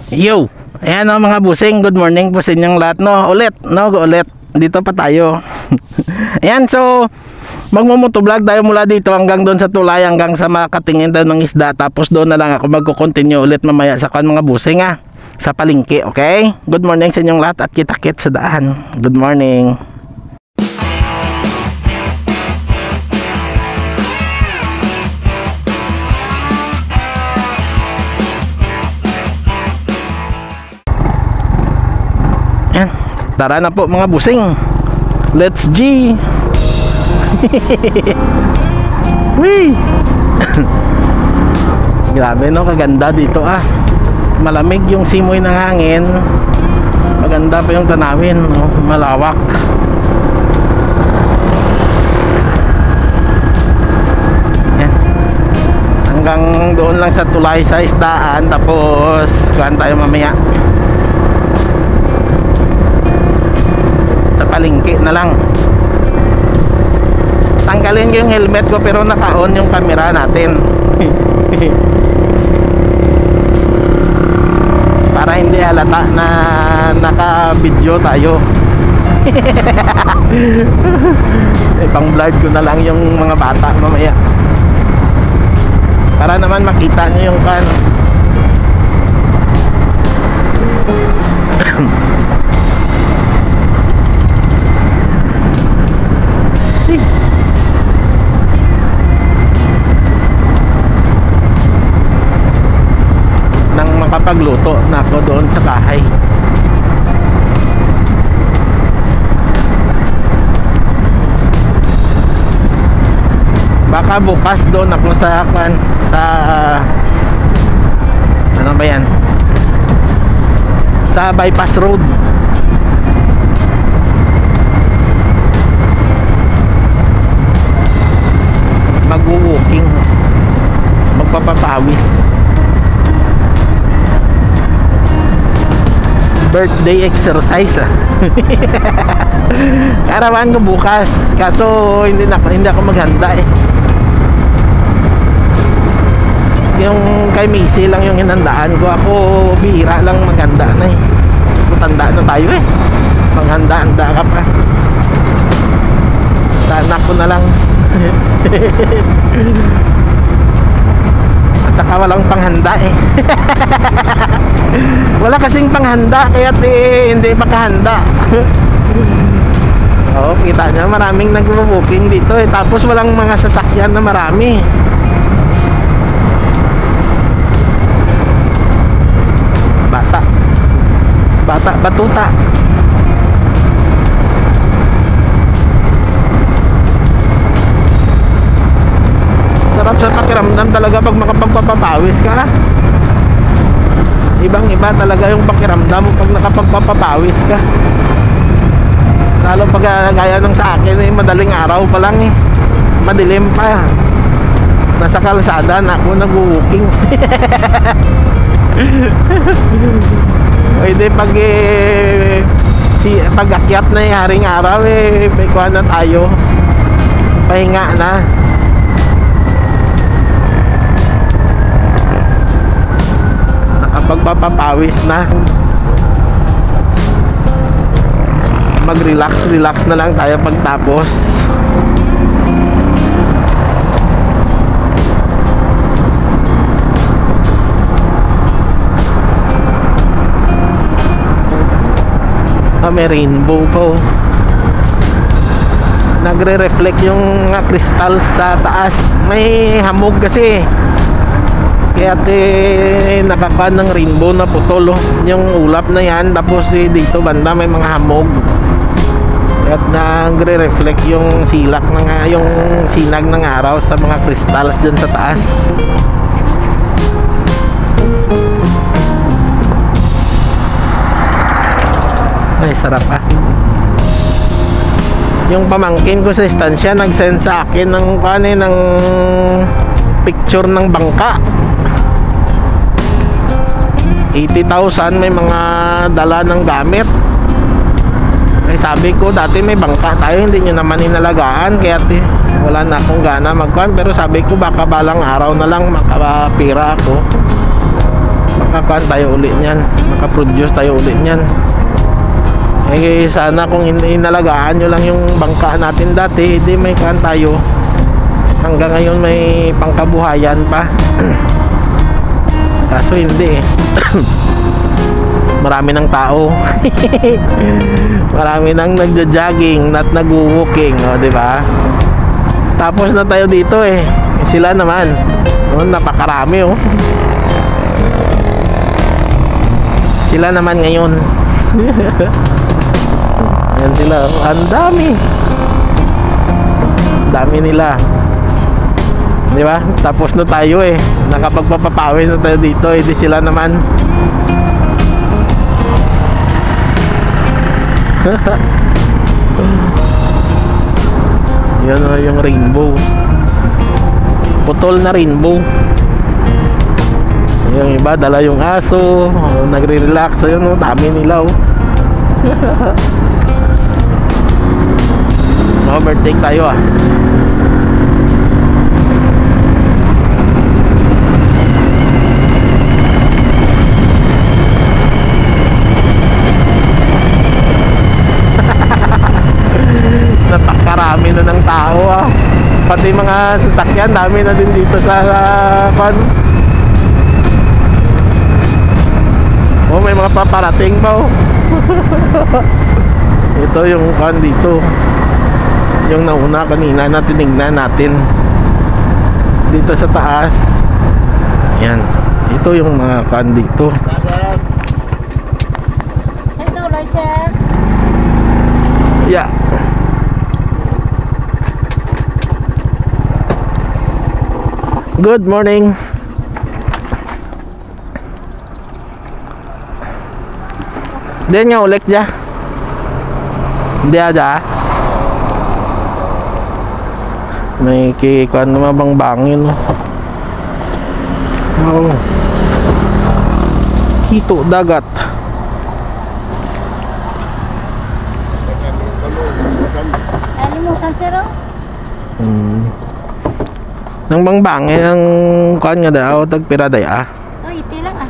Yo, ayan o mga busing, good morning po sa inyong lahat, no? Ulit dito pa tayo. Ayan, so magmumotovlog tayo mula dito hanggang doon sa tulay, hanggang sa makatingin tayo ng isda. Tapos doon na lang ako magko-continue ulit mamaya sa mga busing sa palengke, okay? Good morning sa inyong lahat at kita-kit sa daan. Good morning. Ayan, tara na po mga busing. Let's G. Wee. Grabe no, kaganda dito malamig yung simoy ng hangin, maganda pa yung tanawin, no? Malawak. Yan. Hanggang doon lang sa tulay sa isdaan, tapos kuhan tayo mamaya sa palengke na lang. Tanggalin ko yung helmet ko pero naka-on yung camera natin. Para hindi halata na naka-video tayo. Pang blurred ko na lang yung mga bata mamaya. Para naman makita nyo yung kan. Nang makapagluto na ako doon sa bahay. Baka bukas doon ako sa ano ba yan, sa bypass road. Mag-walking, magpapapawis. Birthday exercise Karawan ko bukas, kaso hindi ako maghanda yung kay Missy lang yung hinandaan ko. Ako bihira lang maghanda na matanda na tayo maghanda-handa ka pa. Sa anak ko na lang. At saka walang panghanda wala kasing panghanda, kaya hindi makahanda. Oo, kita nyo, maraming nagro-booking dito tapos walang mga sasakyan na marami. Batuta. Sarap sa pakiramdam talaga pag makapagpapawis ka. Ibang-iba talaga yung pakiramdam mo pag nakapagpapawis ka. Lalo pag gaya ng sa akin madaling araw pa lang madilim pa. Nasa kalsada na ako nag-walking. Pwede pag akyat na yung haring araw may kuha na tayo, pahinga na. Nakapagpapawis na, mag-relax na lang tayo pagtapos. May rainbow po, nagre-reflect yung kristal sa taas. May hamog kasi, kaya nakakuha ng rainbow na putol yung ulap na yan. Tapos dito banda may mga hamog, at nagre-reflect yung yung sinag ng araw sa mga crystals dyan sa taas. Ay, sarap Yung pamangkin ko sa istansya nag-send sa akin ng picture ng bangka. 80,000, may mga dala ng gamit. Sabi ko, dati may bangka tayo, hindi nyo naman inalagaan, kaya wala na akong gana magkuhan. Pero sabi ko, baka balang araw na lang makapira ako. makakuan tayo uli niyan, makaproduce tayo uli niyan. Eh sana kung inalagaan nyo lang yung bangka natin dati, hindi may kuan tayo. Hanggang ngayon may pangkabuhayan pa. Kaso hindi eh. Marami ng tao. Marami nang nagja-jogging at nag-walking, oh, di ba? Tapos na tayo dito eh. Sila naman, oh, napakarami oh. Sila naman ngayon. Ayan sila, ang dami. Dami nila. Di ba? Tapos na tayo eh. Nakapagpapapawis na tayo dito eh. Di sila naman. Yan o yung rainbow. Putol na rainbow. Yung iba dala yung aso, nagre-relax. Ayun o, dami nila o. Overtake tayo ah. Napakarami na ng tao ah. Pati mga sasakyan, dami na din dito sa pan. Oh, may mga paparating pa oh. Ito yung pan dito. Yung nauna kanina na tinignan natin. Dito sa taas. Yan. Ito yung mga pan dito. Sir, tuloy sir. Yeah. Good morning. Diyan nga ulit dya. Hindi aja. May kikuan na mabang-bangin. Oh. Hito dagat. Alimusan sir oh. Nang bang-bangin ang kuan nga daw tagpira daya. Oh, iti lang ah.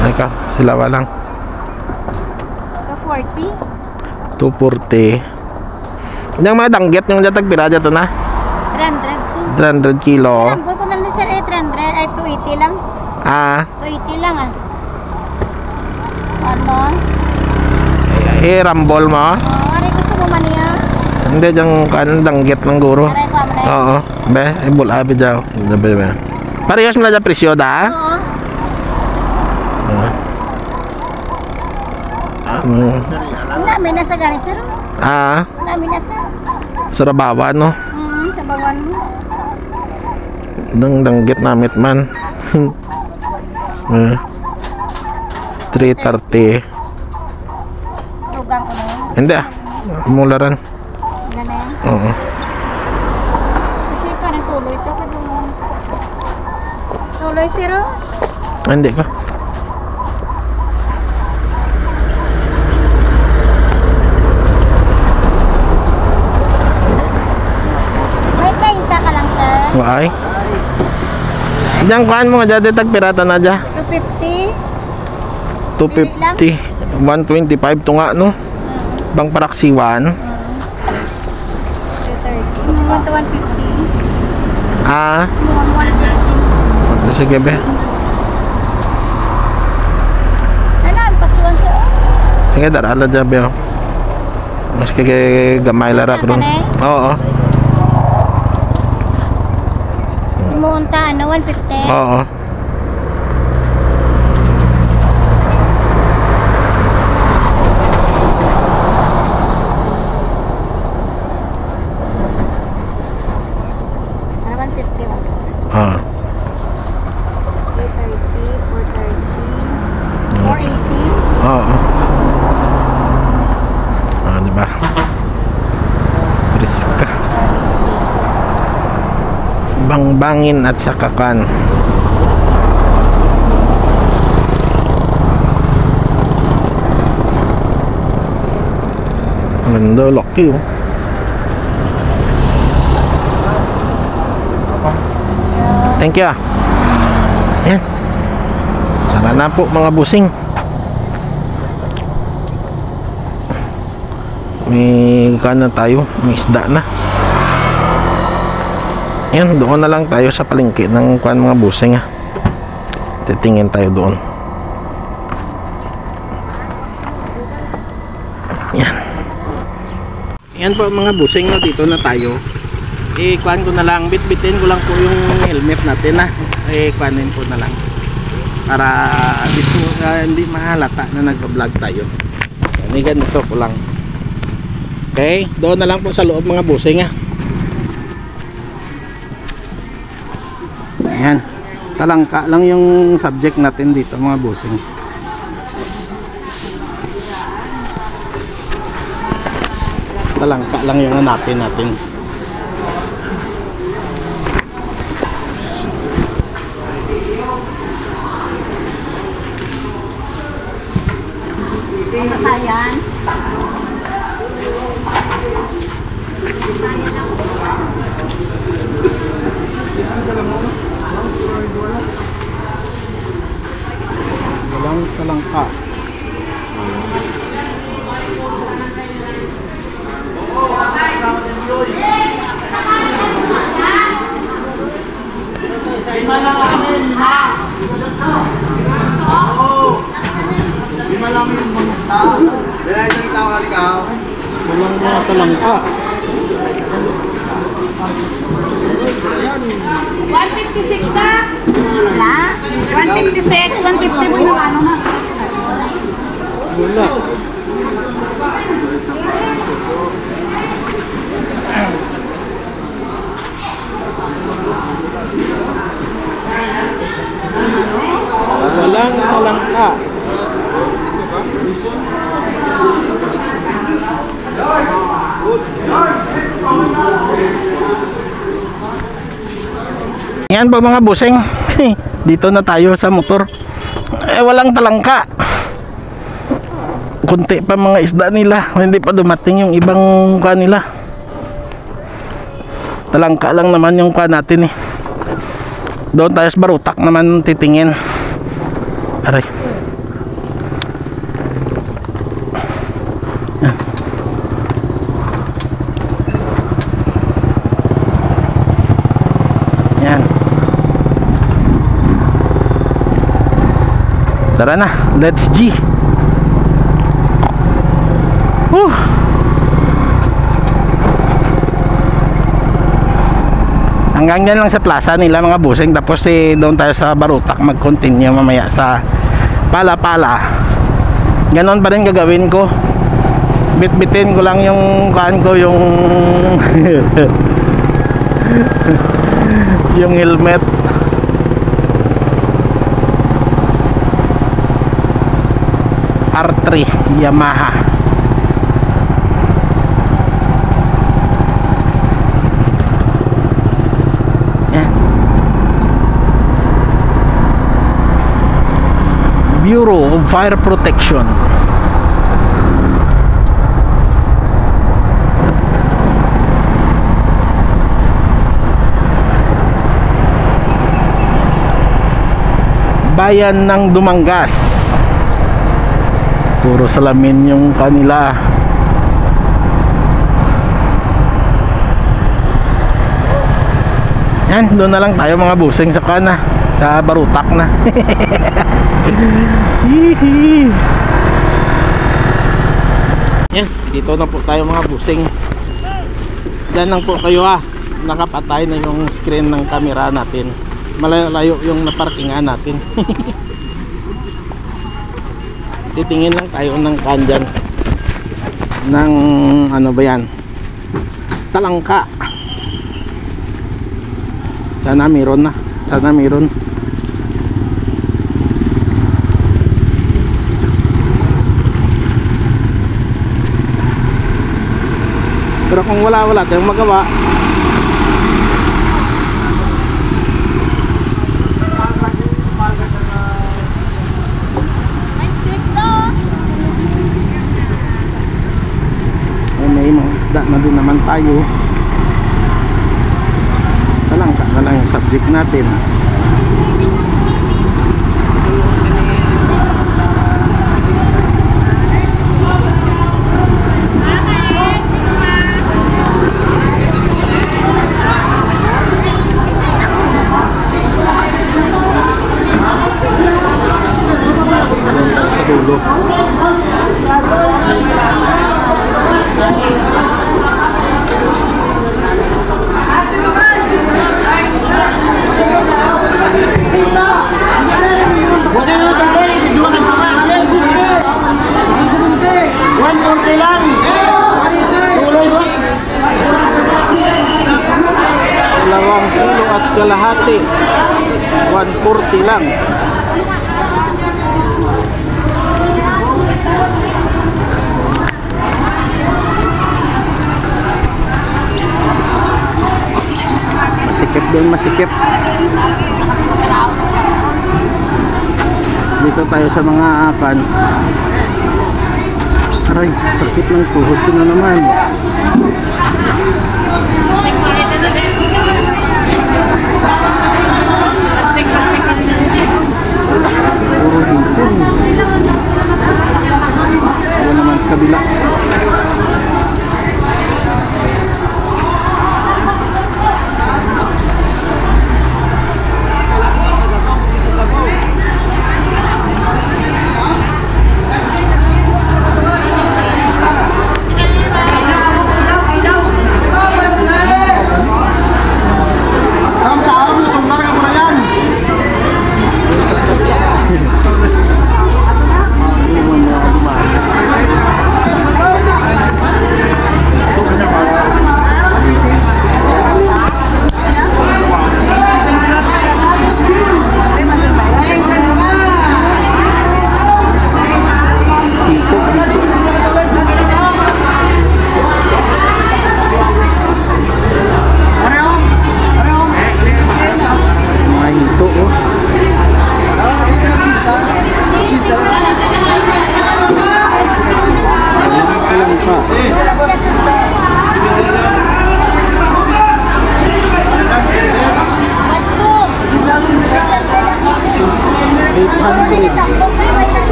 Naka, sila walang. Ka 40. 240. Yang mga danggit yung jatag pira to na. 300 sir. 300 kilo. Rambol ko na lang sir eh 300 ay 280 lang. Ah, 280 lang ah. Ano? rambol mo. Oh, ari gusto mo man niya. Hindi yung kan danggit ng guro. Aray ko man. Oo. Be, ibul abi daw. Be. Parehas mo na da presyo da. Oo. Ang dami na sa gani sir. Ah, Ang dami na sa. Surabawa no. Sa bawan mo. Danggit namit man. 330. Lugang ko na yun. Hindi ah. Mularan. Gana yan. Oo. Kasi ito nagtuloy ito. Tuloy sir oh. Hindi ko. May 30 ka lang sir. Why? Diyan kuan mo nga dyan tagpirata na dyan. 250. 250. 125 to nga no. Bang paraksiwan. 330. Mo to 150. Ah, Mo 150. sige be. Ano ang pagsuwan sir? Sige darala dyan be. Mas kaya gamay lara ron. Oo. Mo unta ano 150. Oo. Ah. 330, 430, 480. Oo. Ah, di ba? Briska. Bang-bangin at sakakan. Ang ganda, laki oh. Thank you. Ayan. Sana na po mga busing. May kana tayo, may isda na. Ayan, doon na lang tayo sa palengke ng kuan mga busing ha. Titingin tayo doon. Ayan. Ayan po mga busing, no, dito na tayo. Kuan ko na lang, bitbitin ko lang po yung helmet natin ha. Kuanin ko na lang para hindi mahalata na nag-vlog tayo. Yan, ganito ko lang. Okay, doon na lang po sa loob mga busing ha. Ayan, talangka lang yung subject natin dito mga busing. Talangka lang yung hanapin natin. Ayan. Walang talangka. Lima lang amin, lima. Oo. Lima lang yung mamusta. Dala ito ikaw, halikaw. Walang mga talangka. 156 na? Wala. 156, 150 mo na ano na. Wala. Walang talangka. Yan ba mga busing? Dito na tayo sa motor. Walang talangka. Kunti pa mga isda nila. Hindi pa dumating yung ibang kanila. Talangka lang naman yung kuha natin eh. Doon tayo sa Barutak naman titingin. Aray. Yan. Tara na, let's G. Hanggang dyan lang sa plaza nila mga busing. Tapos doon tayo sa Barutak mag-continue mamaya sa Pala-Pala. Ganon pa rin gagawin ko. Bitbitin ko lang yung kaan ko, yung yung helmet. R3 Yamaha. Bureau of Fire Protection. Bayan ng Dumangas. Puro salamin yung kanila. Yan, doon na lang tayo mga busing sa kana, sa Barutak na. Yan, dito na po tayo mga busing. Diyan lang po kayo ha. Nakapatay na yung screen ng camera natin. Malayo yung naparkingan natin. Titingin lang tayo ng kandyan ng ano ba yan, talangka. Sana meron na. Sana meron. Pero kung wala tayong magawa. May mga isda na din naman tayo. Talangka na lang yung subject natin. at kalahati. 140 lang. Masikip din, masikip. Dito tayo sa mga akan. Aray, sakit ng tuhod ko na naman. Puro hipon. Wala naman sa kabila.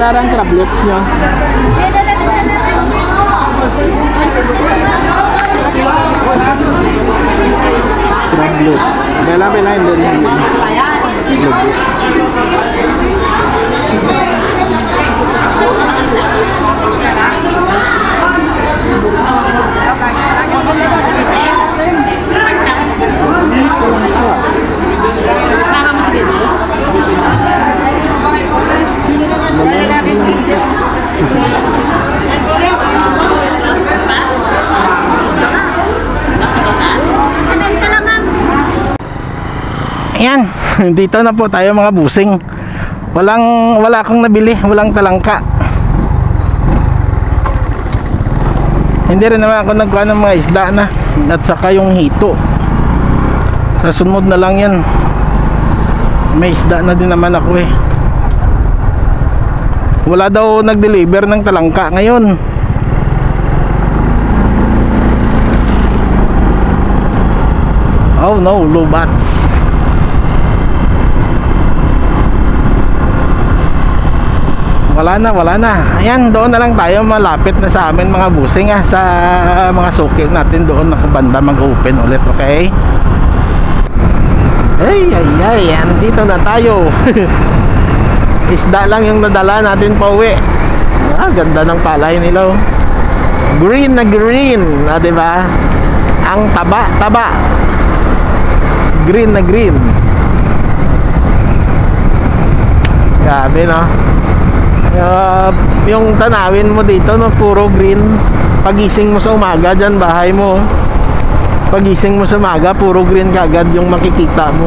Ang crablets nyo. Crablets. Bela hindi rin. Lubot. Ayan, dito na po tayo mga busing. Wala akong nabili, walang talangka. Hindi rin naman ako nagkuha ng mga isda na at saka yung hito. Sa sunod na lang yan. May isda na din naman ako eh. Wala daw nag-deliver ng talangka ngayon. Oh no, lobats. Wala na. Ayan, doon na lang tayo, malapit na sa amin mga busing sa mga suki natin doon nakabanda mag-open ulit, okay? Ay, andito na tayo. Isda lang yung nadala natin pa uwi. Ganda ng palay nila. Green na green, diba? Ang taba. Green na green. Grabe, no? Yung tanawin mo dito, no, puro green. Pagising mo sa umaga dyan, bahay mo, pagising mo sa umaga, puro green kagad yung makikita mo,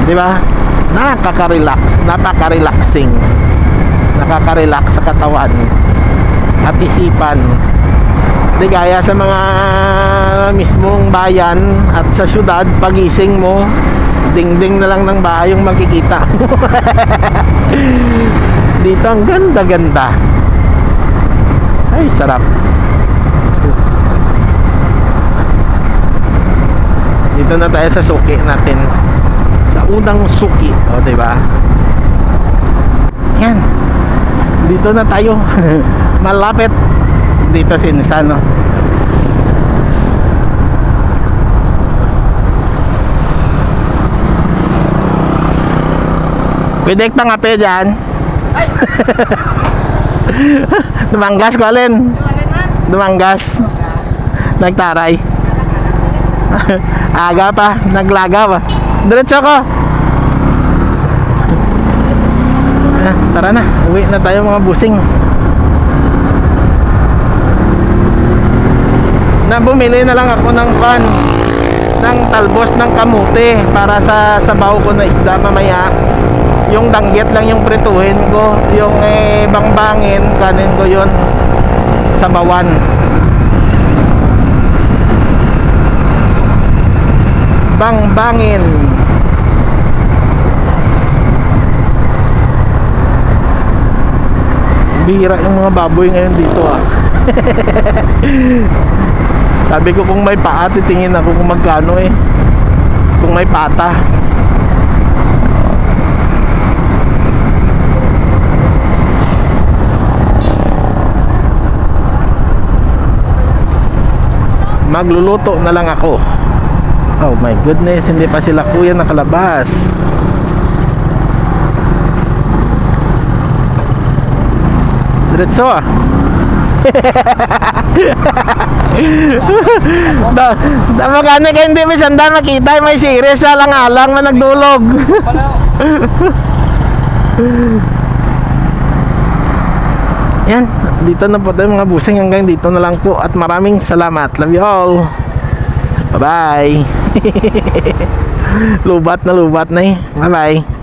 di ba? Nakaka-relaxing, nakaka-relax sa katawan at isipan. Di gaya sa mga mismong bayan at sa syudad, pagising mo, dingding na lang ng bahay yung makikita mo. Dito ang ganda-ganda. Ay, sarap. Dito na tayo sa suki natin. Sa unang suki, o diba? Yan. Dito na tayo. Malapit. Dito sinsan, no? Pwede ka nga pe dyan. Dumanggas ko alin. Dumanggas. Nagtaray. Aga pa, naglaga pa. Diretso ko. Tara na, uwi na tayo mga busing. na bumili na lang ako ng pan, ng talbos ng kamote para sa sabaw ko na isda mamaya. Yung danggit lang yung prituhin ko, yung bangbangin kanin ko yun sabawan. Bangbangin. Bihira yung mga baboy ngayon dito ah. Sabi ko kung may paa, titingin ako kung magkano eh. Kung may pata. Magluluto na lang ako. Oh my goodness, hindi pa sila kuya nakalabas. Diretso ah. Magkano kayo hindi may sanda makita, may series alang-alang na nagdulog. Yan, dito na po tayo mga busing, hanggang dito na lang po at maraming salamat. Love you all. Bye bye. Lubat na eh. Bye bye.